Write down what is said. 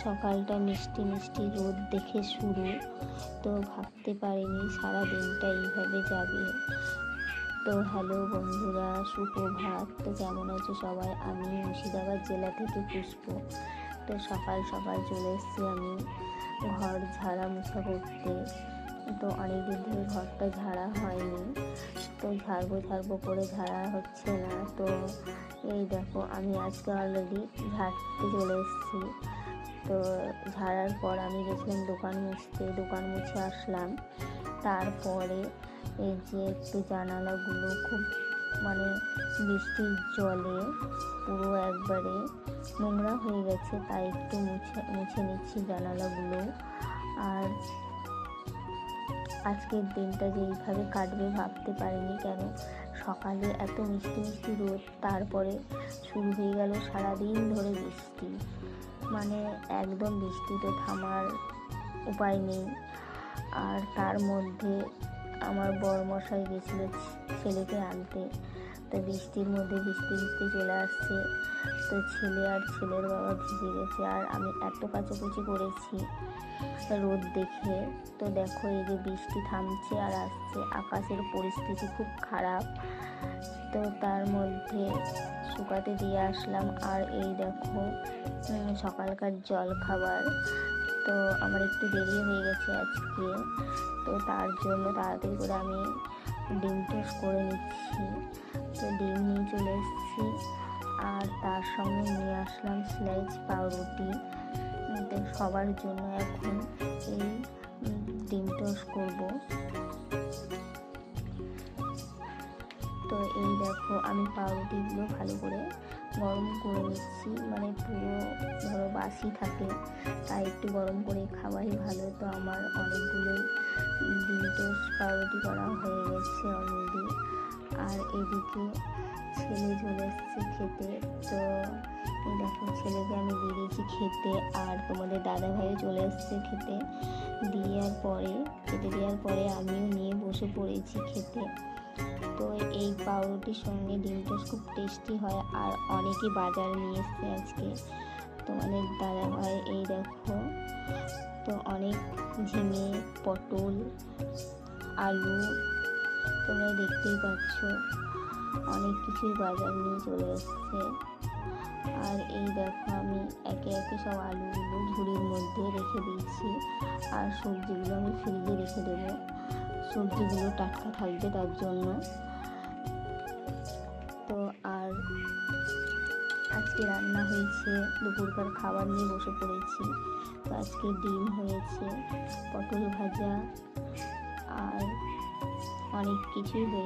সকালটা মিষ্টি মিষ্টি রোদ দেখে শুরু, তো ভাবতে পারিনি সারা দিনটা এইভাবে যাবে। তো হ্যালো বন্ধুরা, সুপ্রভাত। তো কেমন আছো সবাই? আমি মুর্শিদাবাদ জেলা থেকে পুষ্প। তো সকাল সকাল চলে এসেছি আমি ঘর ঝাড়া মোছা করতে। তো অনেকদিন ধরে ঘরটা ঝাড়া হয়নি, তো ঝাড়বো করে ঝাড়া হচ্ছে না। তো এই দেখো আমি আজকে অলরেডি ঝাড়তে চলে এসেছি। তো ঝাড়ার পর আমি গেছিলাম দোকান মুছে আসলাম। তারপরে এই যে একটু জানালাগুলো খুব বৃষ্টির জলে পুরো একবারে নোংরা হয়ে গেছে, তাই একটু মুছে নিচ্ছি জানালাগুলো। আর আজকের দিনটা যে এইভাবে কাটবে ভাবতে পারিনি, কেন সকালে এত মিষ্টি মিষ্টি রোদ, তারপরে শুরু হয়ে গেল সারাদিন ধরে বৃষ্টি। একদম বৃষ্টি তো থামার উপায় নেই। আর তার মধ্যে আমার বরমশাই গেছিল ছেলেকে আনতে, তো বৃষ্টির মধ্যে ভিজতে চলে আসছে। তো ছেলে আর ছেলের বাবা ভিজে গেছে, আর আমি এত কাচাকুচি করেছি রোদ দেখে। তো দেখো এই যে বৃষ্টি থামছে আর আসছে, আকাশের পরিস্থিতি খুব খারাপ। তো তার মধ্যে শুকাতে দিয়ে আসলাম। আর এই দেখো সকালকার জল খাবার, তো আমার একটু দেরি হয়ে গেছে আজকে, তো তার জন্য তাড়াতাড়ি করে আমি ডিম টোস্ট করে নিচ্ছি। তো ডিম নিয়ে চলে এসেছি, আর তার সঙ্গে নিয়ে আসলাম স্লাইস পাউরুটি। তো সবার জন্য এখন এই ডিম টোস্ট করবো। তো এই দেখো আমি পাউরুটিগুলো ভালো করে গরম করে নিচ্ছি, পুরো ধরো বাসি থাকে, তাই একটু গরম করে খাওয়াই ভালো। তো আমার অনেকগুলোই ডিম টোস্ট পাউরুটি করা হয়ে গেছে অলরেডি। আর এদিকে ছেলে চলে এসছে খেতে। তো এই দেখো ছেলেকে আমি দিয়ে দিয়েছি খেতে, আর তোমাদের দাদা ভাইও চলে এসছে খেতে দেওয়ার পরে আমিও নিয়ে বসে পড়েছি খেতে। তো এই পাউরুটির সঙ্গে ডিম টোস্ট খুব টেস্টি হয়, আর অনেকেই বাজার নিয়ে এসছে আজকে তোমাদের দাদা ভাই। এই দেখো তো অনেক ঝিঙে, পটল, আলু তোমরা দেখতেই পাচ্ছ, অনেক কিছুই বাজার নিয়ে চলে এসছে। আর এই দেখো আমি একে একে সব আলুগুলো ঝুড়ির মধ্যে রেখে দিয়েছি, আর সবজিগুলো আমি ফ্রিজে রেখে দেবো, সবজিগুলো টাটকা থাকবে তার জন্য। তো আর আজকে রান্না হয়েছে, দুপুরকার খাবার নিয়ে বসে পড়েছি। তো আজকে ডিম হয়েছে, পটল ভাজা, আর অনেক কিছুই হয়েছে।